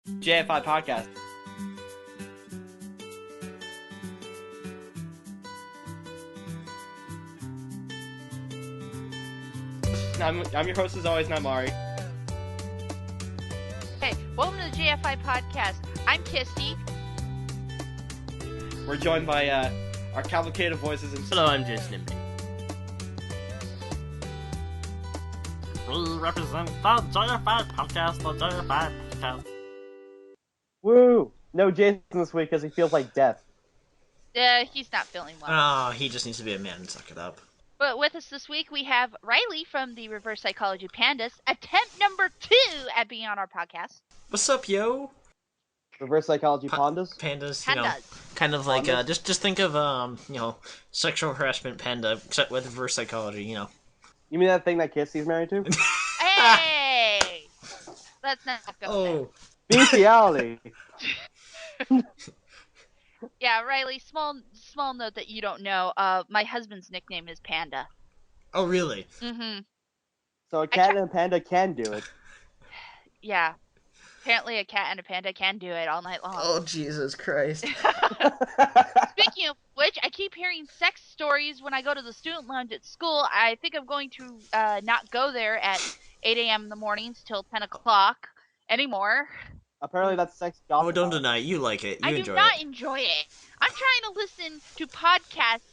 JFI Podcast. I'm your host as always, Knightmari. Hey, welcome to the JFI Podcast. I'm Kisty. We're joined by our cavalcade of voices. Hello, I'm Jason. We represent the JFI Podcast, the JFI Podcast. Woo! No Jason this week because he feels like death. He's not feeling well. Oh, he just needs to be a man and suck it up. But with us this week, we have Reilly from the Reverse Psychology Pandas, attempt number 2 at being on our podcast. What's up, yo? Reverse Psychology Pandas? Pandas, you know, kind of like, just think of, sexual harassment panda, except with reverse psychology, you know. You mean that thing that Kisty's married to? Hey! Let's not go there. Bestiality! Yeah, Reilly, small note that you don't know, my husband's nickname is Panda. Oh, really? Mm-hmm. So a cat and a panda can do it. Yeah. Apparently a cat and a panda can do it all night long. Oh, Jesus Christ. Speaking of which, I keep hearing sex stories when I go to the student lounge at school. I think I'm going to not go there at 8 a.m. in the mornings till 10 o'clock anymore. Apparently that's sex Oh, don't deny it. You like it. You enjoy it. I do not enjoy it. I'm trying to listen to podcasts,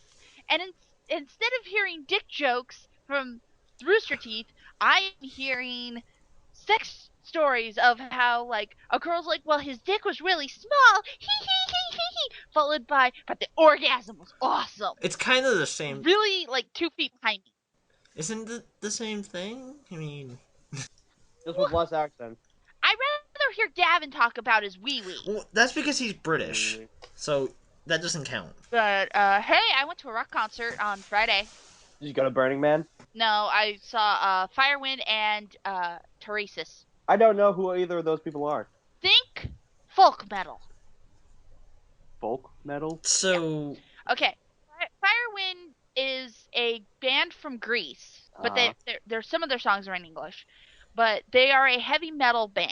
and instead of hearing dick jokes from Rooster Teeth, I'm hearing sex stories of how, like, a girl's like, well, his dick was really small, followed by, but the orgasm was awesome. It's kind of the same. Really, like, 2 feet behind me. Isn't it the same thing? I mean... Just with less accent. I'd rather hear Gavin talk about his wee-wee. Well, that's because he's British, so that doesn't count. But, hey, I went to a rock concert on Friday. Did you go to Burning Man? No, I saw, Firewind and, Turasus. I don't know who either of those people are. Think folk metal. Folk metal? So... Okay, Firewind is a band from Greece, but some of their songs are in English. But they are a heavy metal band,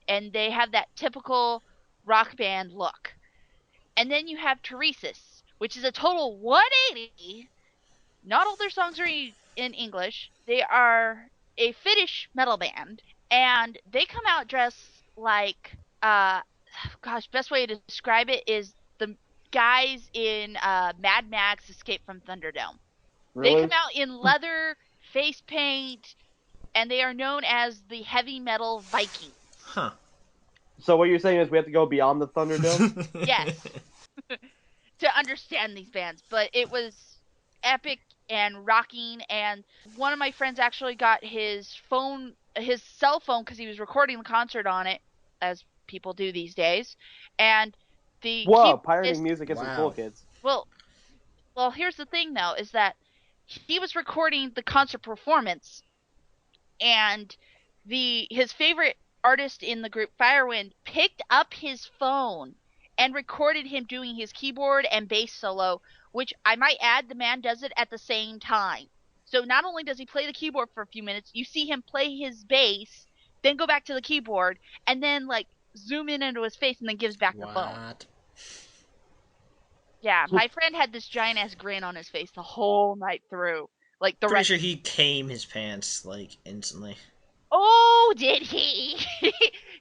and they have that typical rock band look. And then you have Turasus, which is a total 180. Not all their songs are in English. They are a Finnish metal band, and they come out dressed like, best way to describe it is the guys in Mad Max Escape from Thunderdome. Really? They come out in leather, face paint, and they are known as the heavy metal Vikings. Huh. So what you're saying is we have to go beyond the Thunderdome? Yes. To understand these bands. But it was epic and rocking, and one of my friends actually got his cell phone, because he was recording the concert on it, as people do these days, and pirating music isn't cool, kids. Well, here's the thing, though, is that he was recording the concert performance, and his favorite artist in the group, Firewind, picked up his phone and recorded him doing his keyboard and bass solo, which I might add, the man does it at the same time. So not only does he play the keyboard for a few minutes, you see him play his bass, then go back to the keyboard, and then, like, zoom in into his face and then gives back the phone. Yeah, my friend had this giant-ass grin on his face the whole night through. Like, Pretty sure he came his pants, like, instantly. Oh, did he?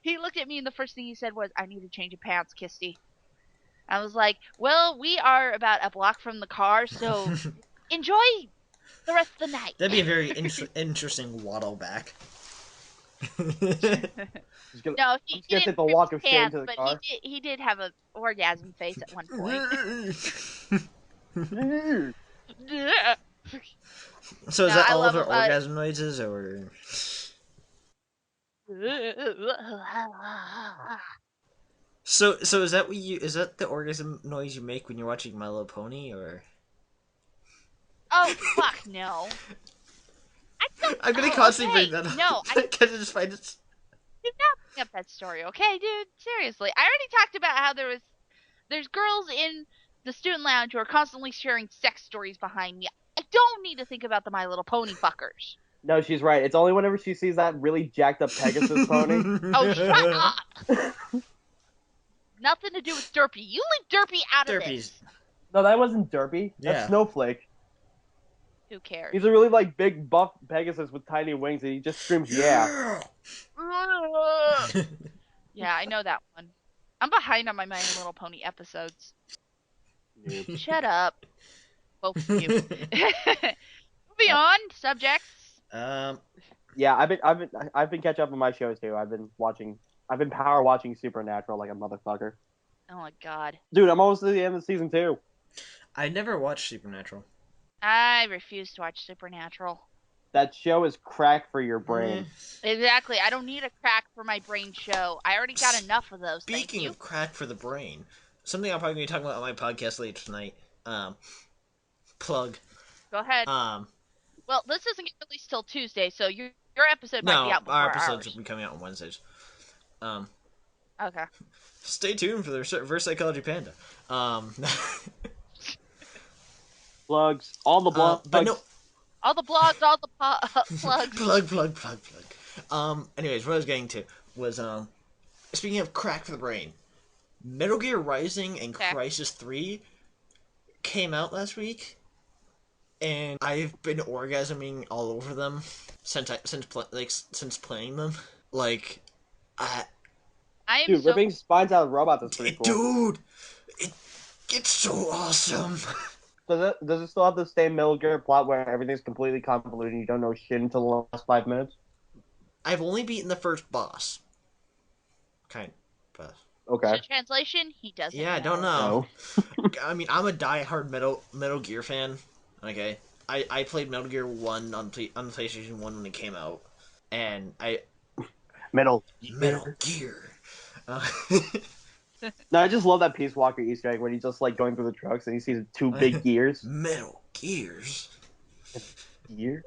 He looked at me and the first thing he said was, I need to change of pants, Kisty. I was like, well, we are about a block from the car, so enjoy the rest of the night. That'd be a very interesting waddle back. No, he didn't take the walk of shame to the but car. he did have an orgasm face at one point. So is that all of her orgasm noises, or? So is that is that the orgasm noise you make when you're watching My Little Pony, or? Oh, fuck no. I'm gonna constantly bring that up. No, I just find it. Do not bring up that story, okay, dude? Seriously. I already talked about how there's girls in the student lounge who are constantly sharing sex stories behind me. I don't need to think about the My Little Pony fuckers. No, she's right. It's only whenever she sees that really jacked up Pegasus pony. Oh, shut up! nothing to do with Derpy. You leave Derpy out of Derpy's. this. No, that wasn't Derpy. That's Yeah. Snowflake. Who cares? He's a really like big buff Pegasus with tiny wings, and he just screams "yeah." Yeah, I know that one. I'm behind on my My Little Pony episodes. Noob. Shut up, both of you. Moving on, subjects. Yeah, I've been catching up on my shows too. I've been power watching Supernatural like a motherfucker. Oh my god. Dude, I'm almost at the end of season 2. I never watched Supernatural. I refuse to watch Supernatural. That show is crack for your brain. Exactly. I don't need a crack for my brain show. I already got enough of those. Speaking of crack for the brain, something I'll probably be talking about on my podcast later tonight. Plug. Go ahead. Well, this isn't getting released till Tuesday, so your episode might be out before our episodes ours. will be coming out on Wednesdays. Okay. Stay tuned for the Reverse Psychology Panda. Plugs, all the blogs. But no. All the blogs, all the plugs. plug. Anyways, what I was getting to was, speaking of crack for the brain, Metal Gear Rising and Crysis 3 came out last week, and I've been orgasming all over them since playing them. Like, I am Dude, so... ripping spines out of robots is pretty cool. Dude, it's so awesome. Does it still have the same Metal Gear plot where everything's completely convoluted and you don't know shit until the last 5 minutes? I've only beaten the first boss. Okay. So translation, he doesn't Yeah, I don't know. I mean, I'm a die-hard Metal Gear fan. Okay, I played Metal Gear 1 on the PlayStation 1 when it came out, and Metal Gear. No, I just love that Peace Walker Easter egg when he's just like going through the trucks and he sees 2 big gears. Metal Gears. Gear?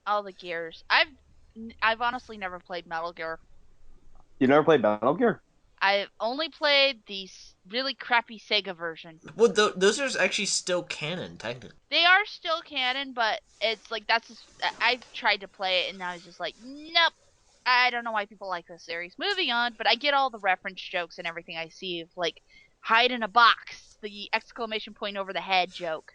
all the gears. I've honestly never played Metal Gear. You never played Metal Gear? I've only played the really crappy Sega version. Well, those are actually still canon, technically. They are still canon, but it's like I tried to play it and I was just like, nope. I don't know why people like this series. Moving on, but I get all the reference jokes and everything I see, like hide in a box, the exclamation point over the head joke.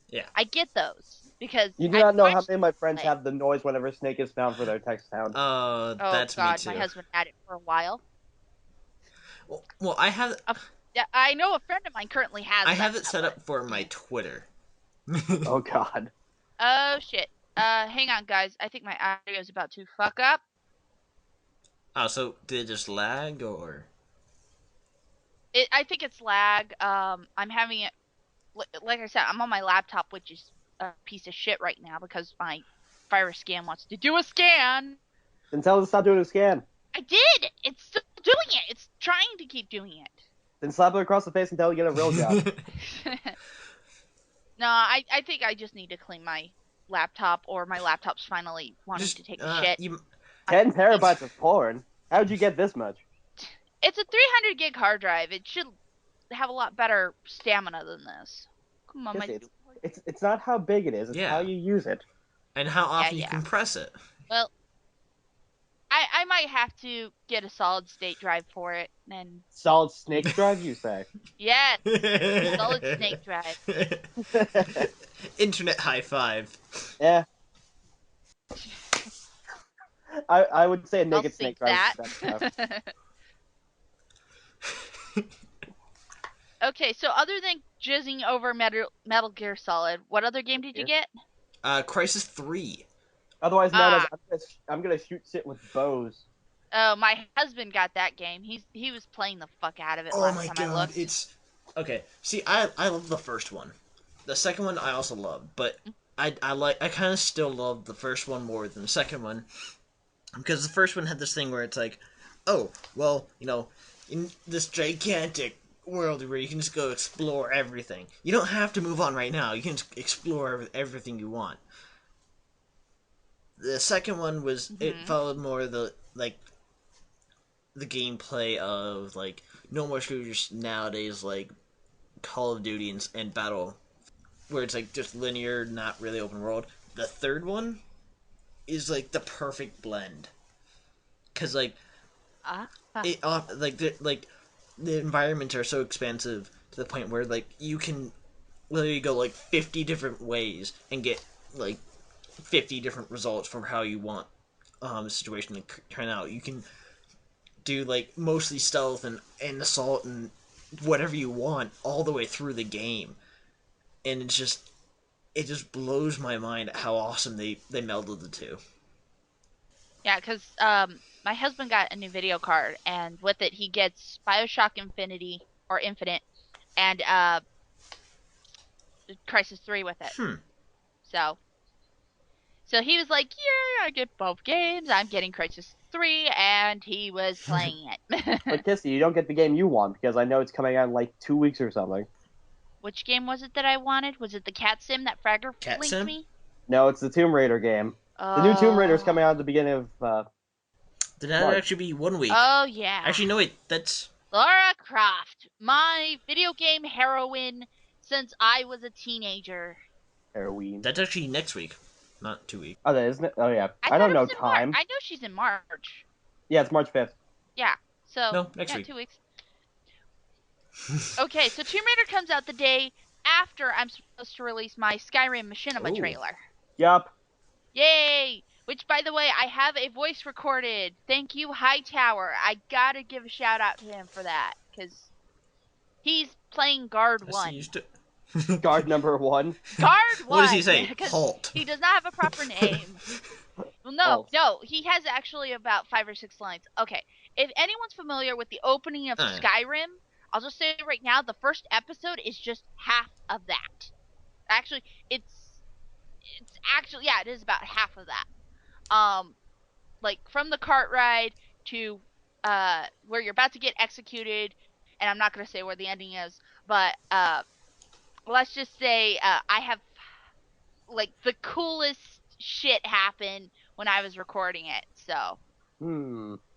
Yeah. I get those because You do not know how many of my friends have the noise whenever Snake is found for their text sound. Oh, that's God, me too. my husband had it for a while. Well, I have. Yeah, I know a friend of mine currently has. I have it set up for my Twitter. Oh God. Oh shit. Hang on, guys. I think my audio is about to fuck up. Oh, so did it just lag or? I think it's lag. I'm having it. Like I said, I'm on my laptop, which is a piece of shit right now because my virus scan wants to do a scan. Then tell it to stop doing a scan. I did. It's still doing it. It's trying to keep doing it. Then slap it across the face until you get a real job. No, I think I just need to clean my laptop, or my laptop's finally wanting to take a shit. 10 terabytes of porn? How'd you get this much? It's a 300 gig hard drive. It should have a lot better stamina than this. Come on, it's not how big it is, it's how you use it. And how often you compress it. Well, I might have to get a solid state drive for it. And solid snake drive, you say? Yes, solid snake drive. Internet high five. Yeah. I would say a naked snake drive. Okay, so other than jizzing over Metal Gear Solid, what other game did you get? Crysis 3. Otherwise known as I'm gonna shoot shit with bows. Oh, my husband got that game. He was playing the fuck out of it last time I looked. It's okay. See, I love the first one. The second one I also love, but I kind of still love the first one more than the second one, because the first one had this thing where it's like, oh, well, in this gigantic world where you can just go explore everything. You don't have to move on right now. You can just explore everything you want. The second one was it followed more the gameplay of no more shooters nowadays, like Call of Duty and Battle, where it's just linear, not really open world. The third one is the perfect blend, because the environments are so expansive to the point where like you can literally go like 50 different ways and get like 50 different results for how you want the situation to turn out. You can do like mostly stealth and assault and whatever you want all the way through the game, and it just blows my mind how awesome they melded the two. Yeah, because my husband got a new video card, and with it he gets Bioshock Infinite, and Crysis 3 with it. So he was like, yeah, I get both games. I'm getting Crysis 3, and he was playing it. But Kisty, you don't get the game you want, because I know it's coming out in like 2 weeks or something. Which game was it that I wanted? Was it the Cat Sim that Fragger linked me? No, it's the Tomb Raider game. The new Tomb Raider is coming out at the beginning of Did that March. actually be 1 week? Oh, yeah. Actually, no, wait, that's... Lara Croft, my video game heroine since I was a teenager. Heroine. That's actually next week, not 2 weeks. Oh, that isn't it? Oh, yeah. I thought don't it know was in time. I know she's in March. Yeah, it's March 5th. Yeah, so No, next week. 2 weeks. Okay, so Tomb Raider comes out the day after I'm supposed to release my Skyrim Machinima Ooh. trailer. Yup. Yay! Which, by the way, I have a voice recorded. Thank you, Hightower. I gotta give a shout out to him for that, because he's playing Guard 1. Guard number 1. Guard 1! What does he say? 'Cause Halt. He does not have a proper name. Well, no, he has actually about 5 or 6 lines. Okay, if anyone's familiar with the opening of Skyrim, I'll just say right now, the first episode is just half of that. Actually, it is about half of that. Like from the cart ride to where you're about to get executed, and I'm not gonna say where the ending is, but let's just say I have like the coolest shit happen when I was recording it. So.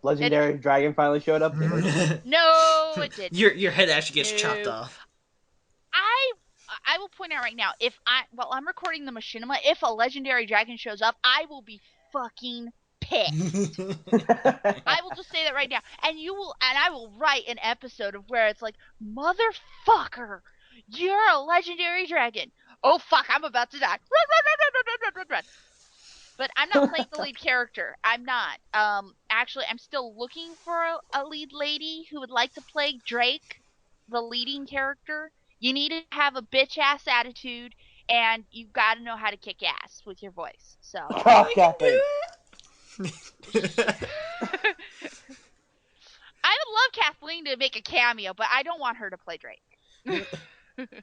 Legendary Dragon finally showed up. No, it didn't. Your head actually gets chopped off. I will point out right now, while I'm recording the Machinima, if a legendary dragon shows up, I will be fucking pissed. I will just say that right now. And I will write an episode of where it's like, motherfucker, you're a legendary dragon. Oh fuck, I'm about to die. Run. But I'm not playing the lead character. I'm not. Actually, I'm still looking for a lead lady who would like to play Drake, the leading character. You need to have a bitch-ass attitude, and you've got to know how to kick ass with your voice. So. Oh, Kathleen. I would love Kathleen to make a cameo, but I don't want her to play Drake.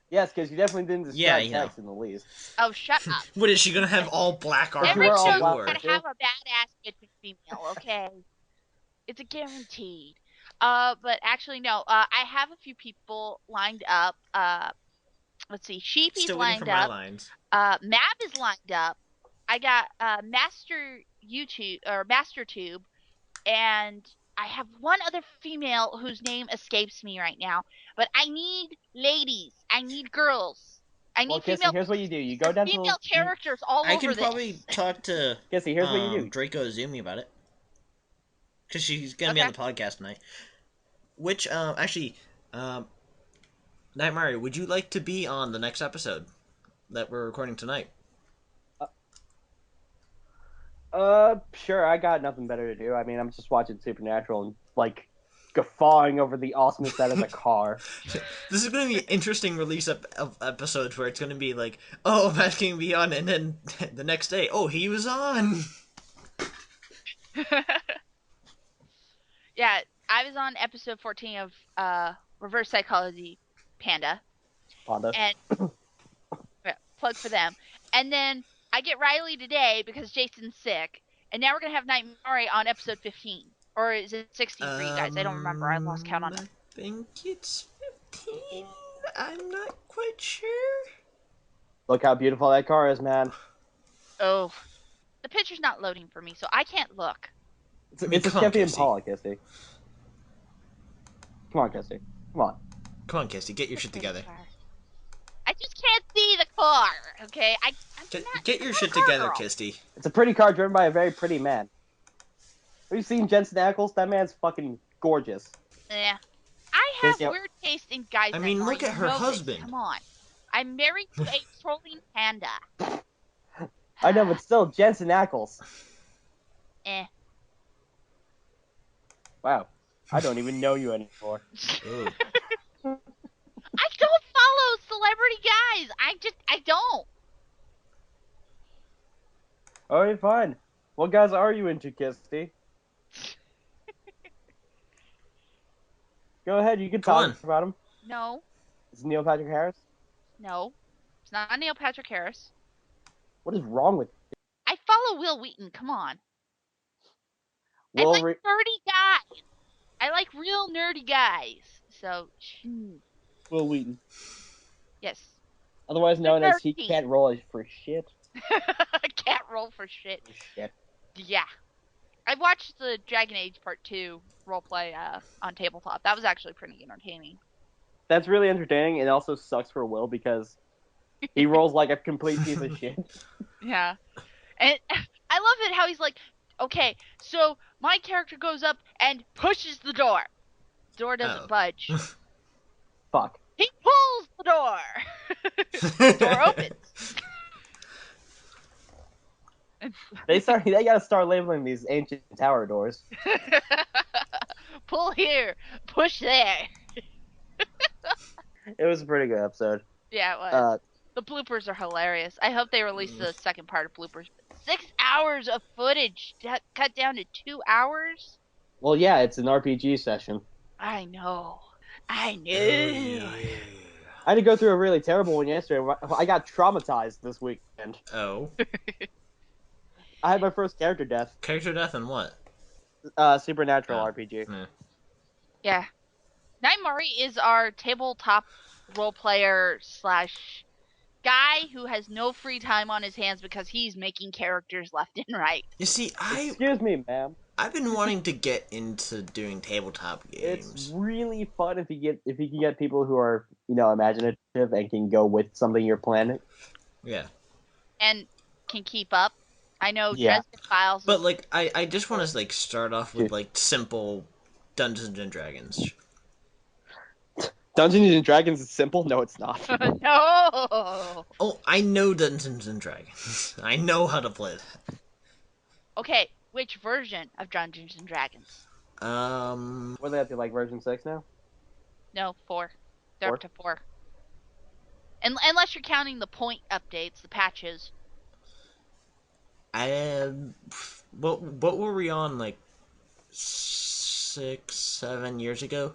Yes, because you definitely didn't describe Tex in the least. Oh, shut up. What, is she going to have all black armor? Every all show's black, going to have a badass bitch female, okay? It's a guaranteed. But actually, no. I have a few people lined up. Let's see. Sheepy's Still lined waiting for my up. lines. Mab is lined up. I got Master Tube, and I have one other female whose name escapes me right now. But I need ladies. I need girls. I need female. Here's what you do. You go down female characters all over I this. can probably talk to Kisty, here's what you do. Dracoizumi about it. Because she's going to be on the podcast tonight. Which, actually, Knightmari, would you like to be on the next episode that we're recording tonight? Sure, I got nothing better to do. I mean, I'm just watching Supernatural and, like, guffawing over the awesomeness that is a car. This is going to be an interesting release of episodes where it's going to be like, oh, Matt can be on, and then the next day, oh, he was on! Yeah, I was on episode 14 of Reverse Psychology Panda. And plug for them. And then I get Reilly today because Jason's sick. And now we're going to have Knightmari on episode 15. Or is it 16 for you guys? I don't remember. I lost count on it. I think it's 15. I'm not quite sure. Look how beautiful that car is, man. Oh. The picture's not loading for me, so I can't look. It's a champion Paula, Kisty. Come on, Kisty. Come on. Come on, Kisty. Get your shit together. I just can't see the car, okay? Get your shit together, Kisty. It's a pretty car driven by a very pretty man. Have you seen Jensen Ackles? That man's fucking gorgeous. Yeah. I have Yeah. weird taste in guys. I mean, Knightmari. look at You her know this. husband. Come on. I'm married to a trolling panda. I know, but still, Jensen Ackles. Eh. Wow. I don't even know you anymore. Ooh. I don't follow celebrity guys. I don't. Alright, fine. What guys are you into, Kisty? Go ahead, you can Come talk on. about him. No. It's Neil Patrick Harris. No. It's not Neil Patrick Harris. What is wrong with I follow Will Wheaton. Come on. I Will like nerdy guys. I like real nerdy guys. So, Will Wheaton? yes. Otherwise known as he Nerdy. can't roll for shit. Can't roll for shit. Shit. Yeah. I watched the Dragon Age Part 2 roleplay on tabletop. That was actually pretty entertaining. That's really entertaining. It also sucks for Will because he rolls like a complete piece of shit. Yeah. And I love it how he's like, okay, so my character goes up and pushes the door. Door doesn't budge. Fuck. He pulls the door. Door opens. They gotta start labeling these ancient tower doors. Pull here, push there. It was a pretty good episode. Yeah, it was. The bloopers are hilarious. I hope they release the second part of bloopers. 6 hours of footage cut down to 2 hours? Well, yeah, it's an RPG session. I know. Oh, yeah. I had to go through a really terrible one yesterday. I got traumatized this weekend. Oh. I had my first character death. Character death and what? Supernatural Oh. RPG. Yeah. Yeah. Knightmari is our tabletop role player / guy who has no free time on his hands because he's making characters left and right. You see, Excuse me, ma'am. I've been wanting to get into doing tabletop It's games. really fun if you can get people who are, imaginative and can go with something you're planning. Yeah. And can keep up. I know Yeah. Dresden Files. But like I just want to like start off with like simple Dungeons and Dragons. Dungeons and Dragons is simple? No, it's not. No. Oh, I know Dungeons and Dragons. I know how to play that. Okay, which version of Dungeons and Dragons? What are they up to, like version 6 now? No, 4. They're 4? up to 4. Unless you're counting the point updates, the patches. What were we on like 6, 7 years ago?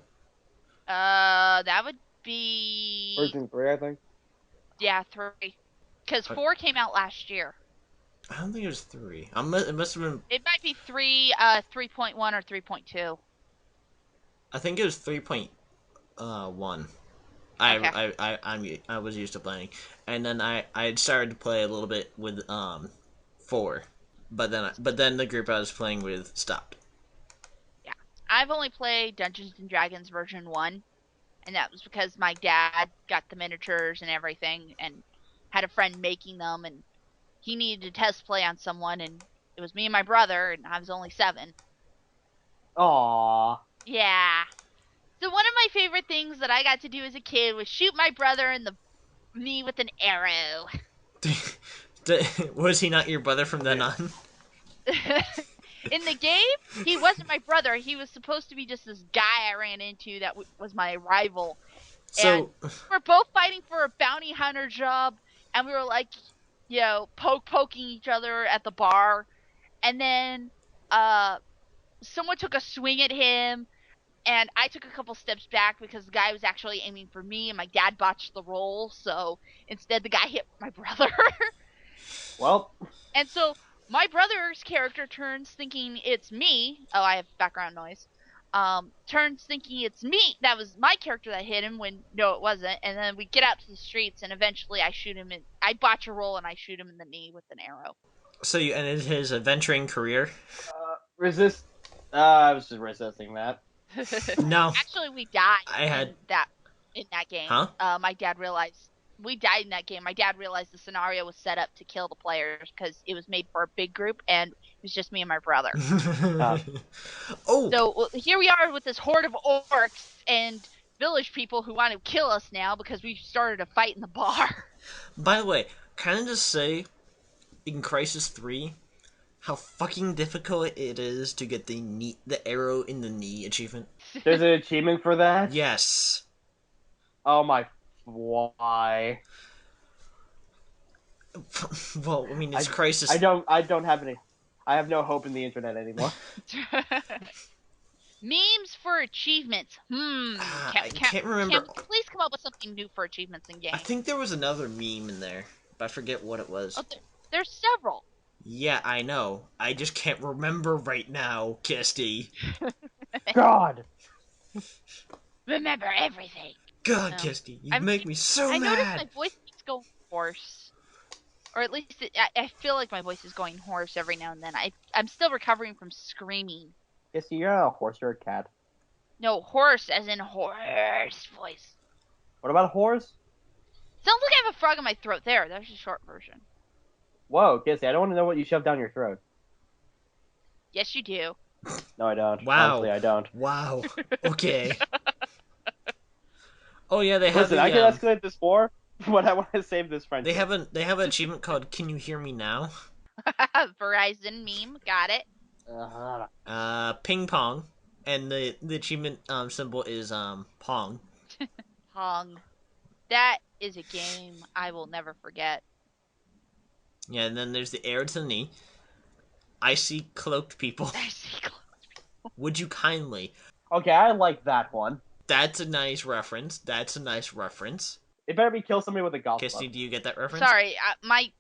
That would be Version 3, I think. yeah, 3. Because 4 came out last year. I don't think it was 3. It must have been. It might be 3.1 or 3.2. I think it was 3.1. Okay. I was used to playing, and then I had started to play a little bit with 4, but then the group I was playing with stopped. Yeah, I've only played Dungeons and Dragons version 1, and that was because my dad got the miniatures and everything, and had a friend making them, and he needed to test play on someone, and it was me and my brother, and I was only 7. Aww. Yeah. So one of my favorite things that I got to do as a kid was shoot my brother in the knee with an arrow. Was he not your brother from then on? In the game, he wasn't my brother. He was supposed to be just this guy I ran into that was my rival. So And we're both fighting for a bounty hunter job, and we were like, poking each other at the bar. And then someone took a swing at him, and I took a couple steps back because the guy was actually aiming for me, and my dad botched the roll, so instead the guy hit my brother. Well. And so my brother's character turns thinking it's me. Oh, I have background noise. Turns thinking it's me. That was my character that hit him when no, it wasn't. And then we get out to the streets, and eventually I shoot him I botch a roll and I shoot him in the knee with an arrow. So you ended his adventuring career? Resist. I was just resisting that. No. Actually, we died in that game. Huh? My dad realized we died in that game. My dad realized the scenario was set up to kill the players because it was made for a big group, and It's just me and my brother. Oh, So here we are with this horde of orcs and village people who want to kill us now because we started a fight in the bar. by the way, can I just say, in Crysis 3, how fucking difficult it is to get the arrow in the knee achievement? There's an achievement for that? Yes. Oh my... Why? Well, I mean, it's Crysis. I don't have any... I have no hope in the internet anymore. Memes for achievements. I can't remember. Can please come up with something new for achievements in games? I think there was another meme in there, but I forget what it was. Oh, there's several. Yeah, I know. I just can't remember right now, Kisty. God! Remember everything. God, No. Kisty, you make me so I noticed mad. my voice keeps going hoarse. Or at least I feel like my voice is going hoarse every now and then. I'm still recovering from screaming. Kisty, you're not a horse or a cat. No, hoarse as in hoarse voice. What about a horse? Sounds like I have a frog in my throat. There, that's the short version. Whoa, Kisty, I don't want to know what you shoved down your throat. Yes, you do. No, I don't. Wow. Honestly, I don't. Wow. Okay. Oh yeah, they have. Listen, I can escalate this more, but I want to save this friendship. They have an achievement called "Can You Hear Me Now?" Verizon meme, got it. Ping pong, and the achievement symbol is pong. Pong. That is a game I will never forget. Yeah, and then there's the arrow to the knee. I see cloaked people. I see close people. Would you kindly? Okay, I like that one. That's a nice reference. It better be kill somebody with a golf Kisty, club. do you get that reference? Sorry, my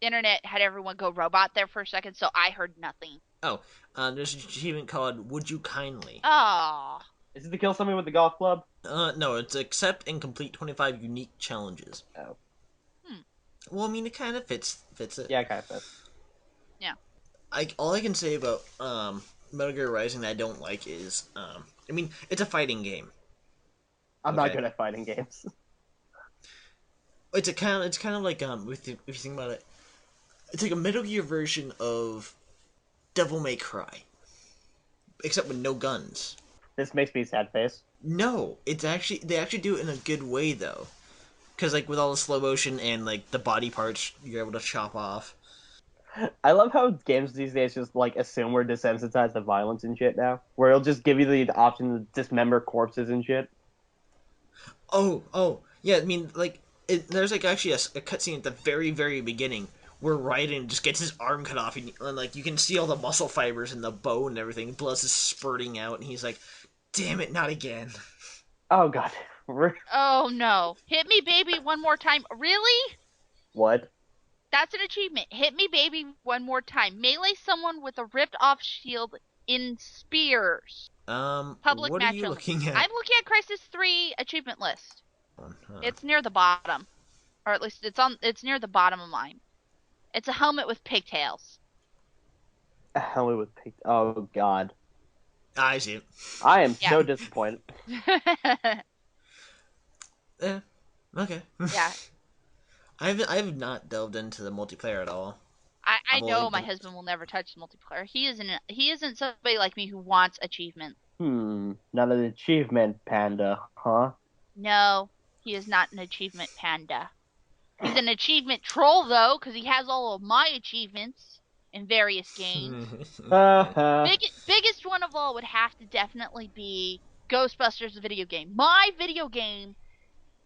internet had everyone go robot there for a second, so I heard nothing. There's an achievement called "Would You Kindly?" Oh. Is it to kill somebody with a golf club? No, it's accept and complete 25 unique challenges. Oh. Well, I mean, it kind of fits it. Yeah, kind of fits. All I can say about Metal Gear Rising that I don't like is I mean, it's a fighting game. I'm not Okay. good at fighting games. It's kind of like if you think about it, it's like a Metal Gear version of Devil May Cry, except with no guns. This makes me sad face. No, they actually do it in a good way though, because like with all the slow motion and like the body parts you're able to chop off. I love how games these days just like assume we're desensitized to violence and shit now, where it'll just give you the option to dismember corpses and shit. Oh, yeah. I mean, like there's like actually a cutscene at the very very beginning where Raiden just gets his arm cut off, and like you can see all the muscle fibers and the bone and everything. Blood's just spurting out, and he's like, "Damn it, not again!" Oh god. Oh no. Hit me baby one more time. Really? What? That's an achievement. Hit me baby one more time. Melee someone with a ripped off shield in spears. Public what match are you only. looking at? I'm looking at Crysis 3 achievement list. Huh. It's near the bottom. Or at least it's near the bottom of mine. It's a helmet with pigtails. A helmet with pig. Oh god. I see it. I am Yeah. so disappointed. Yeah. Okay. Yeah. I have not delved into the multiplayer at all. I I've know only my been- husband will never touch multiplayer. He isn't somebody like me who wants achievement. Not an achievement, Panda, huh? No, he is not an achievement panda. He's an achievement troll though, because he has all of my achievements in various games. Biggest one of all would have to definitely be Ghostbusters, the video game. My video game,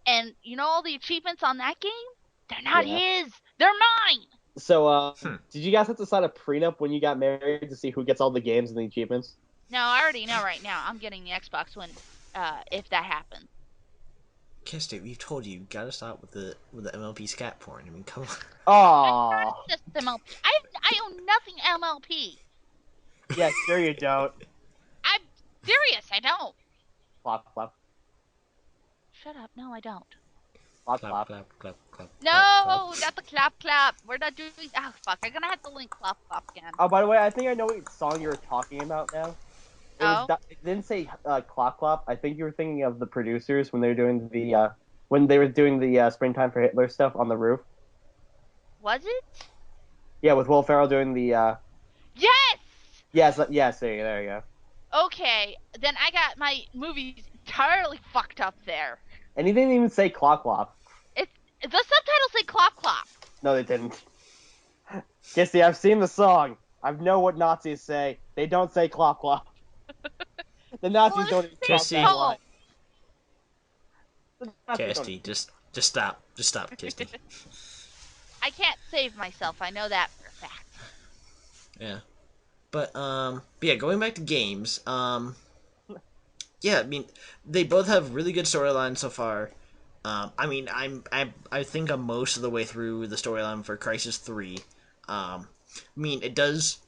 and you know all the achievements on that game? They're not his. They're mine. So, did you guys have to sign a prenup when you got married to see who gets all the games and the achievements? No, I already know right now. I'm getting the Xbox when, if that happens. Kisty, we've told you gotta stop with the MLP scat porn. I mean, come on. Aww. Not just MLP. I own nothing MLP. Yeah, sure you don't. I'm serious. I don't. Flop, flop, Shut up. No, I don't. flop, Clap, flop. clap, clap, clap. No, clap, not the clap clap. We're not doing. Oh fuck! I'm gonna have to link clap clap again. Oh, by the way, I think I know what song you were talking about now. It didn't say Clop Clop. I think you were thinking of the producers when they were doing the Springtime for Hitler stuff on the roof. Was it? Yeah, with Will Ferrell doing the Yeah, Yes, there you go. Okay, then I got my movies entirely fucked up there. And he didn't even say Clop Clop. The subtitles say Clop Clop. No, they didn't. Kisty, I've seen the song. I know what Nazis say. They don't say Clop Clop. The Nazis don't even cross that line. Kisty, just stop. Just stop, Kisty. I can't save myself. I know that for a fact. Yeah. But yeah, going back to games, yeah, I mean, they both have really good storylines so far. I mean, I think I'm most of the way through the storyline for Crysis 3. I mean, it does,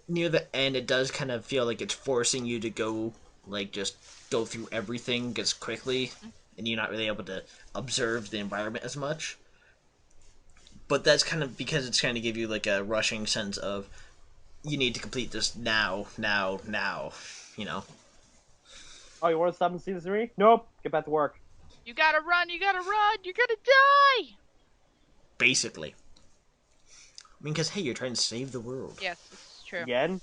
near the end, it does kind of feel like it's forcing you to go, like, just go through everything just quickly, and you're not really able to observe the environment as much. But that's kind of because it's kind of give you, like, a rushing sense of, you need to complete this now, you know? Oh, you want to stop and see the 3? Nope. Get back to work. You gotta run, you're gonna die! Basically. I mean, because, hey, you're trying to save the world. Yes, this is true. Again?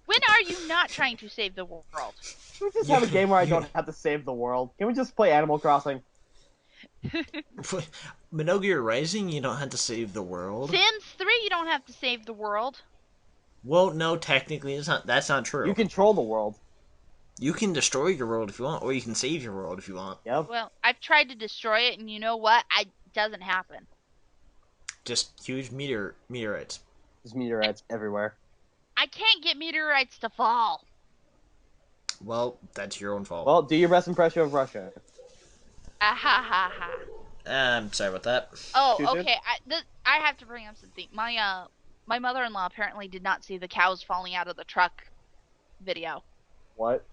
When are you not trying to save the world? Can we just have a game where I don't have to save the world? Can we just play Animal Crossing? Metal Gear Rising, you don't have to save the world. Sims 3, you don't have to save the world. Well, no, technically, that's not true. You control the world. You can destroy your world if you want, or you can save your world if you want. Yep. Well, I've tried to destroy it, and you know what? It doesn't happen. Just huge meteorites. There's meteorites everywhere. I can't get meteorites to fall. Well, that's your own fault. Well, do your best impression of Russia. Ah ha ha ha. Sorry about that. Oh, Too soon? okay. I have to bring up something. My mother-in-law apparently did not see the cows falling out of the truck video. What?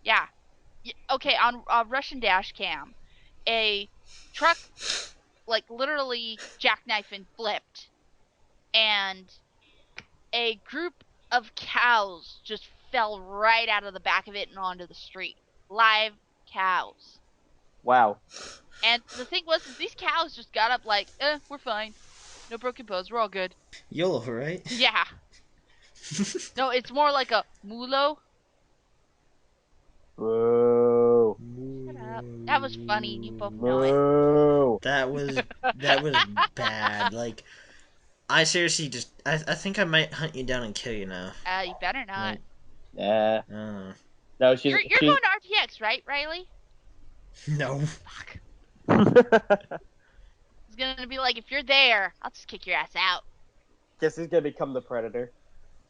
Yeah. Okay, on Russian dash cam, a truck, like, literally jackknifed and flipped, and a group of cows just fell right out of the back of it and onto the street. Live cows. Wow. And the thing was, is these cows just got up like, we're fine. No broken bones, we're all good. YOLO, right? Yeah. No, it's more like a mulo. Whoa. Shut up. That was funny, and you both know it. Whoa. That was bad. Like, I seriously just, I think I might hunt you down and kill you now. You better not. Yeah. Oh. No, You're going to RTX, right, Reilly? No. Fuck. It's gonna be like, if you're there, I'll just kick your ass out. Guess he's gonna become the Predator.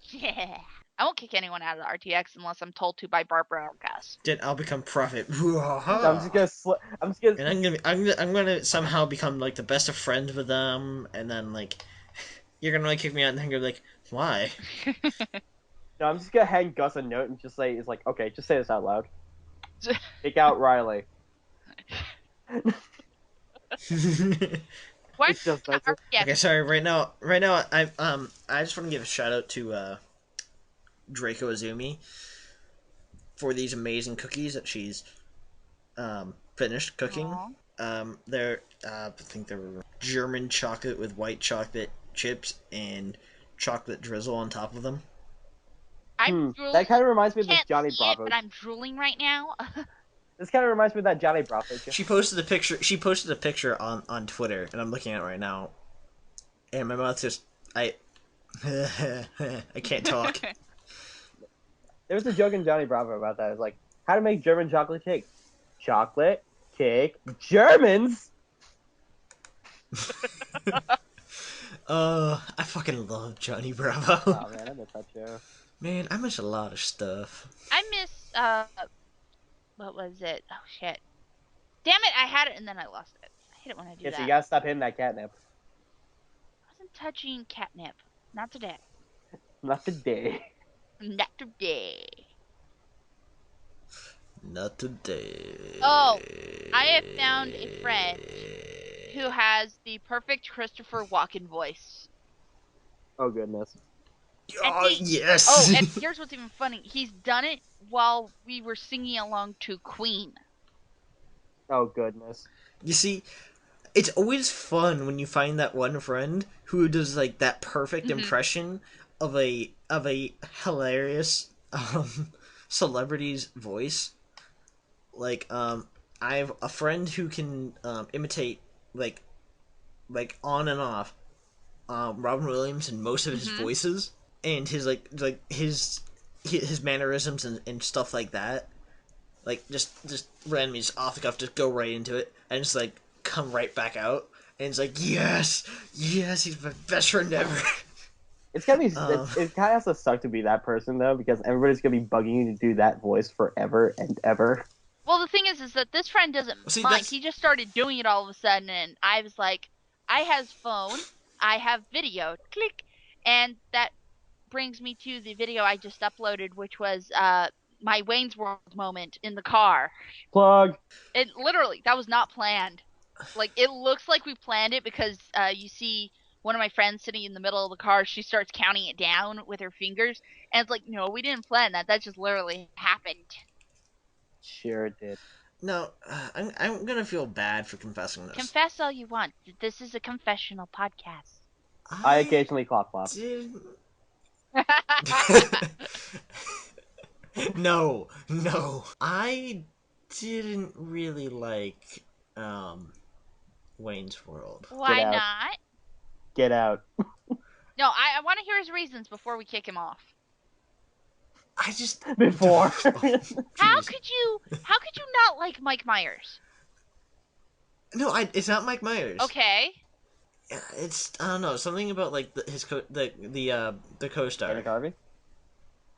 Yeah. I won't kick anyone out of the RTX unless I'm told to by Barbara or Gus. Then I'll become Prophet. I'm just gonna. And I'm gonna somehow become like the best of friends with them, and then like you're gonna like kick me out, and then you're like, why? No, I'm just gonna hand Gus a note and just say, "It's like, okay, just say this out loud. Take out Reilly." What? It's just that's it. Yes. Okay, sorry. Right now, I just want to give a shout out to Dracoizumi for these amazing cookies that she's finished cooking. They're I think they're German chocolate with white chocolate chips and chocolate drizzle on top of them. I'm drooling. That kind of reminds me of the Can't Johnny see it, Bravo. but I'm drooling right now. This kind of reminds me of that Johnny Bravo. She posted a picture on Twitter, and I'm looking at it right now, and my mouth just I can't talk. There was a joke in Johnny Bravo about that. It's like, how to make German chocolate cake. Chocolate cake Germans. I fucking love Johnny Bravo. Oh man, I miss that show. Man, I miss a lot of stuff. I miss, what was it? Oh, shit. Damn it, I had it and then I lost it. I hate it when I do Yes, that. you gotta stop hitting that catnip. I wasn't touching catnip. Not today. Not today. Not today. Not today. Oh, I have found a friend who has the perfect Christopher Walken voice. Oh goodness. Oh, yes! Oh, and here's what's even funny. He's done it while we were singing along to Queen. Oh goodness. You see, it's always fun when you find that one friend who does, like, that perfect impression of a hilarious celebrity's voice. Like I have a friend who can imitate like on and off Robin Williams in most of his voices, and his his mannerisms and stuff like that. Like just randomly just off the cuff, just go right into it and just like come right back out, and it's like yes, he's my best friend ever. It's gotta be. It kind of has to suck to be that person though, because everybody's gonna be bugging you to do that voice forever and ever. Well, the thing is that this friend doesn't mind. He just started doing it all of a sudden, and I was like, I have phone, I have video, click, and that brings me to the video I just uploaded, which was my Wayne's World moment in the car. Plug. It literally, that was not planned. Like, it looks like we planned it because you see one of my friends sitting in the middle of the car. She starts counting it down with her fingers, and it's like, no, we didn't plan that. That just literally happened. Sure did. No, I'm gonna feel bad for confessing this. Confess all you want. This is a confessional podcast. I occasionally clop. No. I didn't really like Wayne's World. Why not? Get out. No, I want to hear his reasons before we kick him off. I just Before. How could you not like Mike Myers? No, it's not Mike Myers. Okay. It's I don't know, something about like the co-star. Dana Carvey?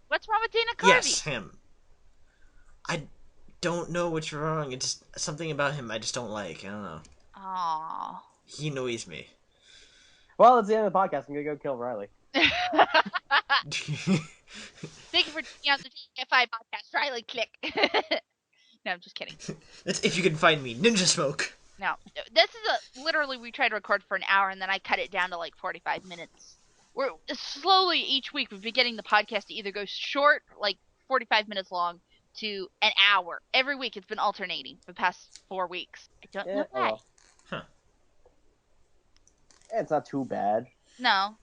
What's wrong with Dana Carvey? Yes, him. I don't know what's wrong. It's something about him I just don't like. I don't know. Aww. He annoys me. Well, it's the end of the podcast. I'm gonna go kill Reilly. Thank you for tuning out the JFI Podcast. Reilly, click. No, I'm just kidding. That's if you can find me, Ninja Smoke. No, this is literally we tried to record for an hour and then I cut it down to like 45 minutes. We're slowly each week we've been getting the podcast to either go short, like 45 minutes long, to an hour. Every week it's been alternating for the past 4 weeks. I don't know why. Huh. It's not too bad. No.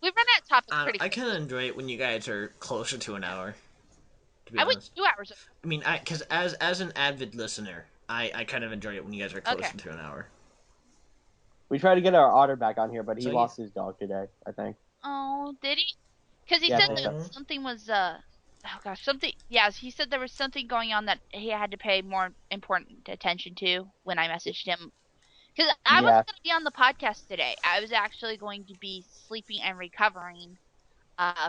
We've run out of topics pretty I kind of enjoy it when you guys are closer to an hour. To be I honest. went 2 hours. I mean, because as an avid listener, I kind of enjoy it when you guys are closer to an hour. We tried to get our otter back on here, but he So lost his dog today, I think. Oh, did he? Because he Yeah, said I think that so. something was, oh gosh, something, yeah, he said there was something going on that he had to pay more important attention to when I messaged him. Because I wasn't going to be on the podcast today. I was actually going to be sleeping and recovering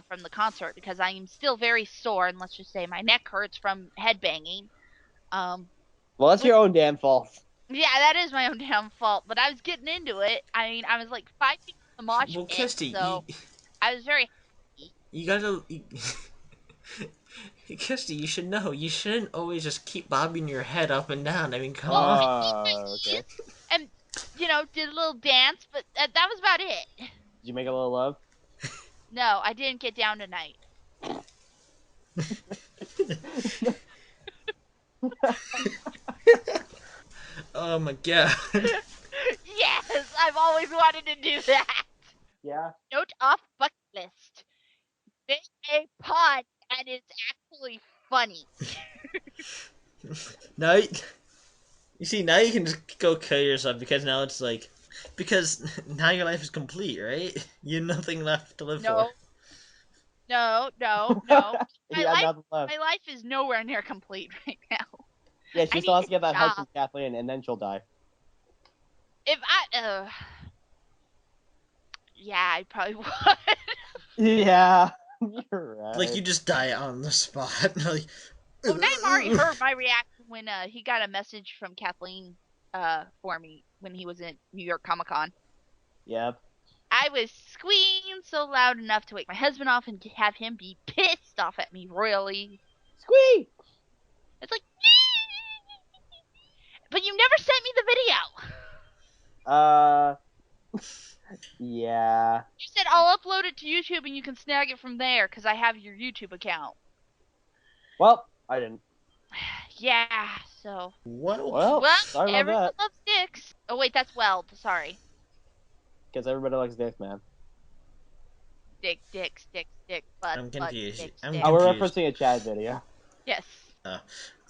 from the concert because I am still very sore, and let's just say my neck hurts from headbanging. Well, that's your own damn fault. Yeah, that is my own damn fault, but I was getting into it. I mean, I was like 5 feet from the mosh pit, Kisty, so I was very... you gotta... Kisty, you should know. You shouldn't always just keep bobbing your head up and down. I mean, come on. Okay. And, you know, did a little dance, but that was about it. Did you make a little love? No, I didn't get down tonight. Oh my god. Yes, I've always wanted to do that. Yeah. Note off bucket list. Make a pod, and it's actually funny. Now, you see, now you can just go kill yourself because now it's like, because now your life is complete, right? You have nothing left to live for. No. You got nothing left. My life is nowhere near complete right now. Yeah, I she still has to need get that to house stop. from Kathleen, and then she'll die. If I, yeah, I probably would. Yeah, you're right. Like, you just die on the spot. Like, Well, Knightmari heard my reaction when he got a message from Kathleen for me when he was at New York Comic Con. Yep. I was squealing so loud enough to wake my husband off and to have him be pissed off at me royally. Squee! It's like, but you never sent me the video. Yeah. You said I'll upload it to YouTube and you can snag it from there because I have your YouTube account. Well, I didn't. Yeah, so. Well, sorry about everyone that. loves dicks. Oh wait, that's Weld. Sorry. Because everybody likes dicks, man. stick, dick, stick, stick, butt, I'm butt, confused. stick, I'm stick. confused. We're referencing a Chad video. Yes.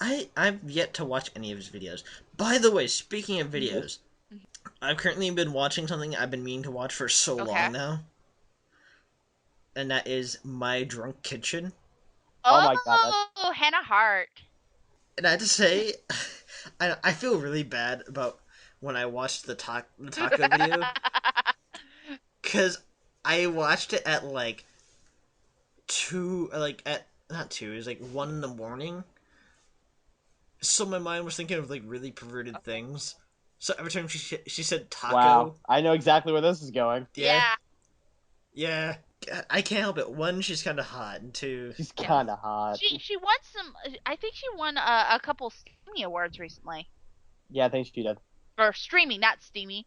I've yet to watch any of his videos. By the way, speaking of videos, I've currently been watching something I've been meaning to watch for so long now. And that is My Drunk Kitchen. Oh my god. Oh, Hannah Hart. And I have to say, I feel really bad about when I watched the taco video. Because I watched it at like 2, not 2, it was like 1 in the morning. So my mind was thinking of like really perverted things. So every time she said taco. Wow. I know exactly where this is going. Yeah. Yeah. I can't help it. 1, she's kind of hot, and 2, She's kind of hot. She won some. I think she won a couple Streamy Awards recently. Yeah, I think she did. For streaming, not Steamy.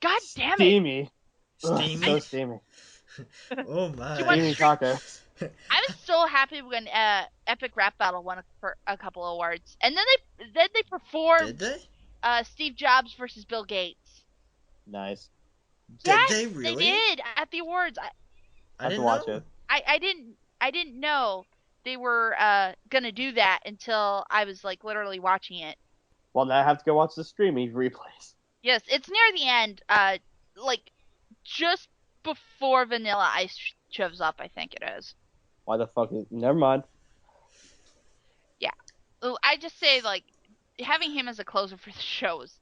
God damn it. Steamy. Steamy? Ugh, so steamy. Oh my. She won Steamy taco. I was so happy when Epic Rap Battle won a couple awards, and then they performed. Did they? Steve Jobs versus Bill Gates. Nice. Yes, Did they really? They did at the awards. I have didn't to watch know. it. I didn't know they were gonna do that until I was like literally watching it. Well, now I have to go watch the streamy replays. Yes, it's near the end. Like just before Vanilla Ice shows up, I think it is. Why the fuck is... Never mind. Yeah. I just say, like, having him as a closer for the show was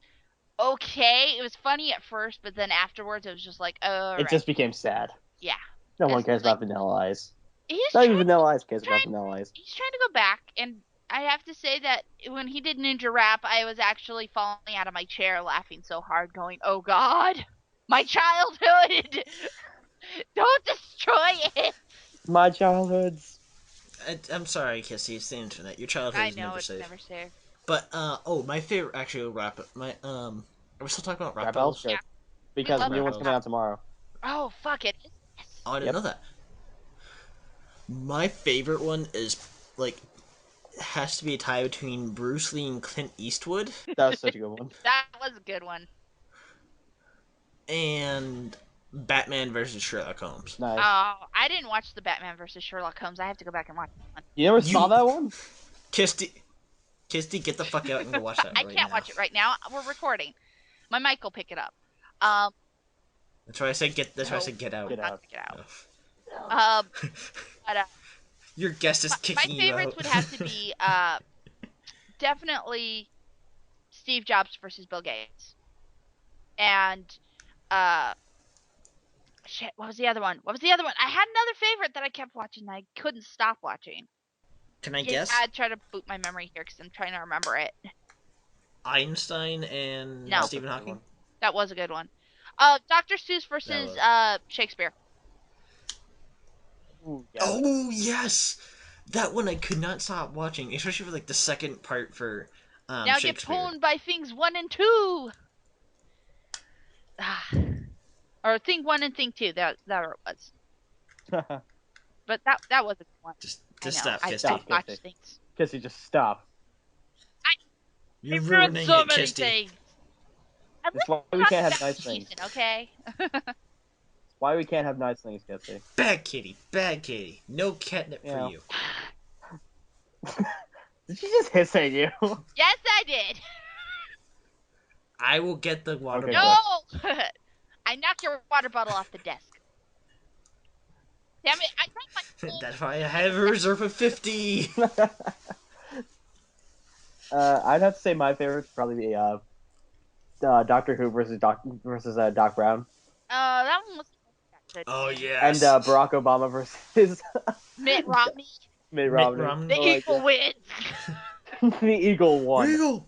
okay. It was funny at first, but then afterwards it was just like, oh, It just became sad. Yeah. No one It's cares like- about Vanilla Ice. He's Not even trying, Vanilla Ice cares about trying- Vanilla Ice. he's trying to go back, and I have to say that when he did Ninja Rap, I was actually falling out of my chair laughing so hard, going, oh god, my childhood! Don't destroy it! My childhoods. I'm sorry, Kisty, it's the internet. Your childhood I is know, never it's safe. never safe. But my favorite actual rap. Are we still talking about rap Rap battles? Sure. Yeah. Because love new one's rap coming out tomorrow. Oh, fuck it. Oh, I didn't Yep. know that. My favorite one is like has to be a tie between Bruce Lee and Clint Eastwood, That was such a good one. That was a good one. and Batman versus Sherlock Holmes. Nice. Oh, I didn't watch the Batman versus Sherlock Holmes. I have to go back and watch that one. You never saw that one? Kisty, get the fuck out and go watch that. I right can't now. watch it right now. We're recording. My mic will pick it up. That's why I said get. That's why I said get out. Get Not out. pick it out. But Your guest is my kicking you favorites out. would have to be definitely Steve Jobs versus Bill Gates, and shit. What was the other one? I had another favorite that I kept watching that I couldn't stop watching. Can I guess? I'd try to boot my memory here because I'm trying to remember it. Einstein and No. Stephen Hawking. That was a good one. Dr. Seuss versus Shakespeare. Ooh, yeah. Oh yes, that one I could not stop watching, especially for like the second part for Now get Shakespeare. pwned by things 1 and 2. Or thing 1 and thing 2. That it was. But that was a good one. Just I know. stop, I Kisty. Stop. watch Kisty. things. Kissy, just stop. You're I've ruined ruining so it, many Kisty. things. That's why we Talk can't have about nice things. Jason, okay? Why we can't have nice things, Kissy. Bad kitty. No catnip Yeah. for you. Did she just hiss at you? Yes, I did. I will get the water Okay, bottle. No! I knocked your water bottle off the desk. Damn it! I drank my. That's why I have a reserve of 50. I'd have to say my favorite would probably be Doctor Who versus Doc Brown, That one was good. Oh and yes. Barack Obama versus Mitt Romney. Mitt Romney. Romney. The Oh my eagle wins. God. The Eagle won. Eagle.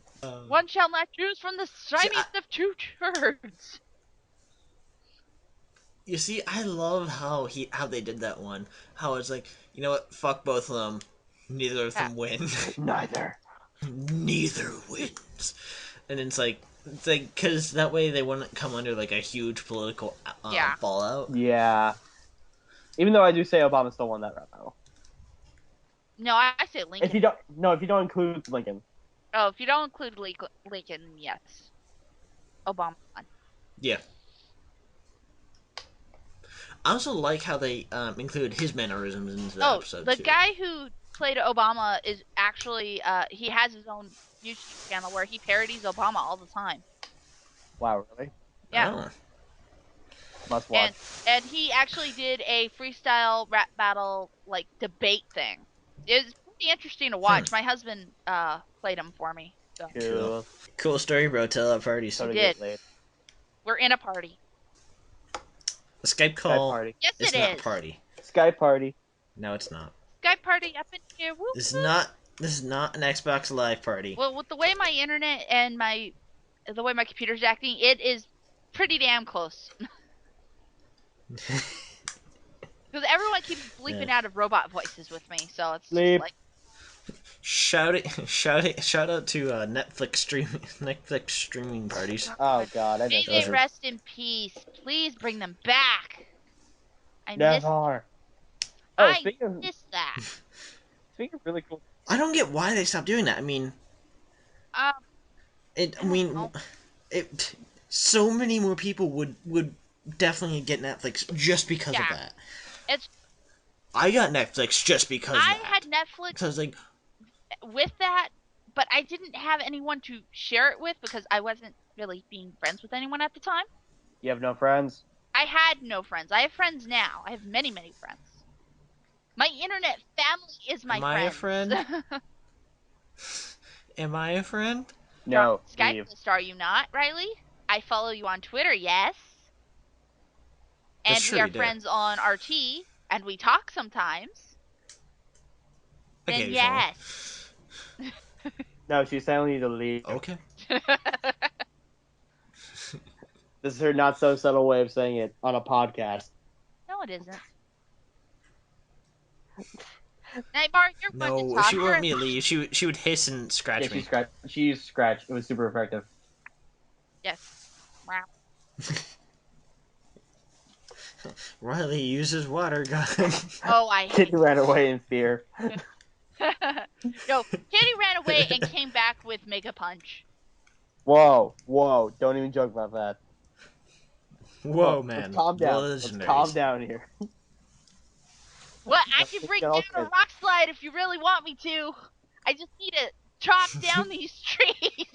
One shall not choose from the slimiest of two turds. You see, I love how they did that one. How it's like, you know what? Fuck both of them. Neither of them win. Neither. Neither wins. And it's like, because that way they wouldn't come under like a huge political fallout. Yeah. Even though I do say Obama still won that rap battle. No, I say Lincoln. If you don't include Lincoln. Oh, if you don't include Lincoln, yes. Obama won. Yeah. I also like how they include his mannerisms into the episode, the too. guy who played Obama is actually, he has his own YouTube channel where he parodies Obama all the time. Wow, really? Yeah. Oh. Must watch. And he actually did a freestyle rap battle, like, debate thing. It was pretty interesting to watch. My husband played him for me. So. Cool story, bro. Tell that party. We did. We're in a party. The Skype call party. Yes, is it not is. a party. Skype party. No, it's not. Skype party up in here. Woo, This woo. is not an Xbox Live party. Well, with the way my internet and the way my computer's acting, it is pretty damn close. Because everyone keeps bleeping out of robot voices with me, so it's just like... Shout out to Netflix streaming parties. Oh God, I May know. they rest in peace. Please bring them back. I Never. miss that. Speaking of really cool. I don't get why they stopped doing that. I mean, so many more people would definitely get Netflix just because of that. I got Netflix just because I of that. had Netflix So I was like, with that, but I didn't have anyone to share it with because I wasn't really being friends with anyone at the time. You have no friends? I had no friends. I have friends now. I have many, many friends. My internet family is my Am I a friend? Am I a friend? No. Skype list, are you not, Reilly? I follow you on Twitter, yes. And we are friends on RT, and we talk sometimes. Then yes. No, she's telling you to leave. Okay. This is her not so subtle way of saying it on a podcast. No, it isn't. Knightmari, you're going to No, talk. she wouldn't me to leave. She would hiss and scratch me. She used scratch. It was super effective. Yes. Wow. Reilly uses water gun. Oh, I hate Kid ran away in fear. No, Kitty ran away and came back with Mega Punch. Whoa, don't even joke about that. Whoa, man. Let's calm down. Let's calm down here. What? I can bring down a rock slide if you really want me to. I just need to chop down these trees.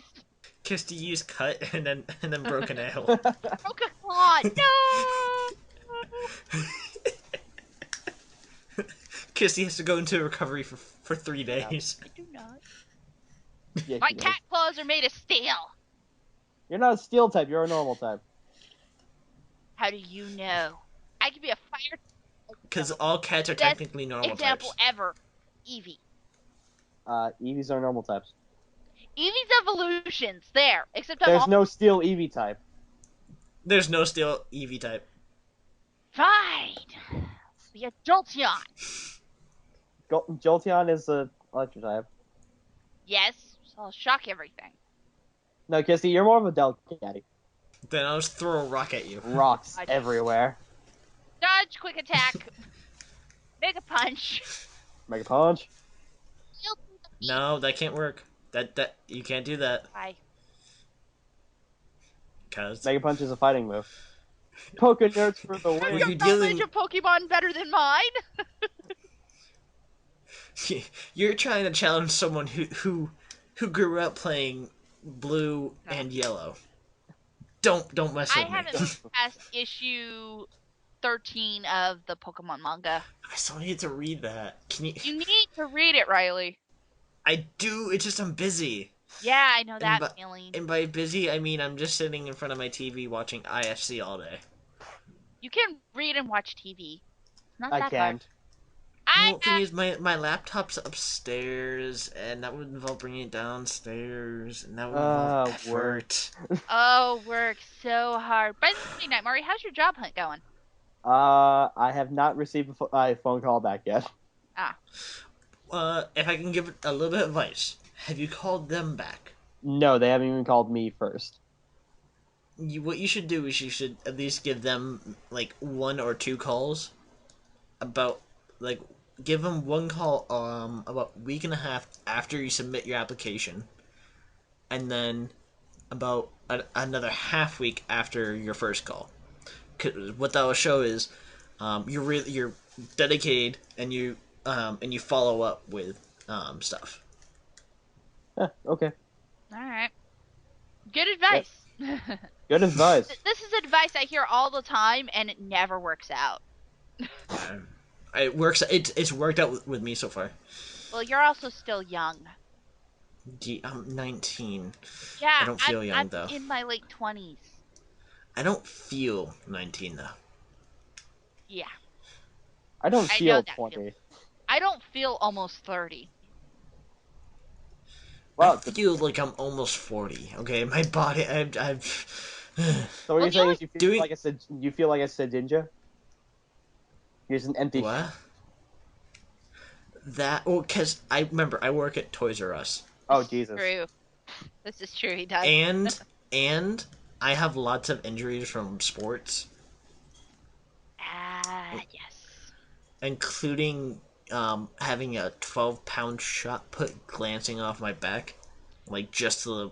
Kisty used cut and then broke a nail. Broke a claw. No. Kisty has to go into recovery for 3 days. I do not. Yeah, My cat claws are made of steel. You're not a steel type. You're a normal type. How do you know? I could be a fire. Because all cats are technically normal example types. ever. Eevee. Eevees are normal types. Eevee's evolutions. There. Except There's no steel Eevee type. There's no steel Eevee type. Fine. Be a Jolteon. Jolteon is a electric type. Yes. So I'll shock everything. No, Kisty, you're more of a Delcatty. Then I'll just throw a rock at you. Rocks everywhere. Dodge, quick attack. Mega punch. Mega punch. No, that can't work. That you can't do that. Bye. Cause Mega punch is a fighting move. Poke nerds for the win. Your knowledge of Pokemon better than mine. You're trying to challenge someone who grew up playing blue and yellow. Don't mess with me. I haven't passed issue 13 of the Pokemon manga. I still need to read that. Can you? You need to read it, Reilly. I do. It's just I'm busy. Yeah, I know that feeling. And by busy, I mean I'm just sitting in front of my TV watching IFC all day. You can read and watch TV. Not I that can't. Well, thing is, my laptop's upstairs, and that would involve bringing it downstairs, and that would involve effort. Work so hard. By the way, Knightmari, how's your job hunt going? I have not received a phone call back yet. If I can give a little bit of advice, have you called them back? No, they haven't even called me first. What you should do is you should at least give them, like, 1 or 2 calls about, like, give them one call about a week and a half after you submit your application, and then about another half week after your first call. 'Cause what that will show is you're dedicated and you follow up with stuff. Okay. All right. Good advice. Good advice. This is advice I hear all the time, and it never works out. It works. It's worked out with me so far. Well, you're also still young. I'm 19. Yeah, I don't feel young, I'm though. in my late 20s. I don't feel 19 though. Yeah. I don't I feel know that 20. feeling. I don't feel almost 30. I feel like I'm almost 40. Okay, my body. I've. So what you're saying is you feel doing- like you feel like a Sedinja? You're just an empty. What? That? Well, because I remember I work at Toys R Us. Oh Jesus. True. This is true, he does. And I have lots of injuries from sports, Yes. including having a 12-pound shot put glancing off my back, like just to the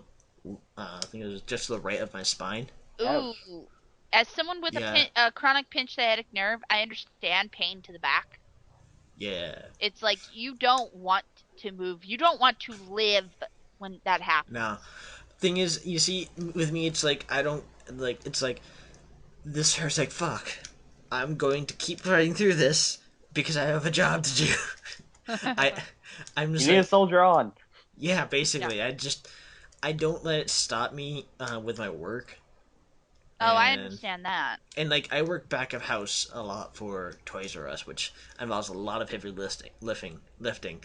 I think it was just to the right of my spine. Ooh. Ouch. As someone with Yeah. a chronic pinched sciatic nerve, I understand pain to the back. Yeah. It's like you don't want to move. You don't want to live when that happens. Now, thing is, you see, with me, it's like I don't like. It's like this hurts. Like fuck, I'm going to keep fighting through this because I have a job to do. I'm just You need like, to soldier on. yeah, basically, I don't let it stop me with my work. Oh, I And- understand that. And like I work back of house a lot for Toys R Us, which involves a lot of heavy lifting,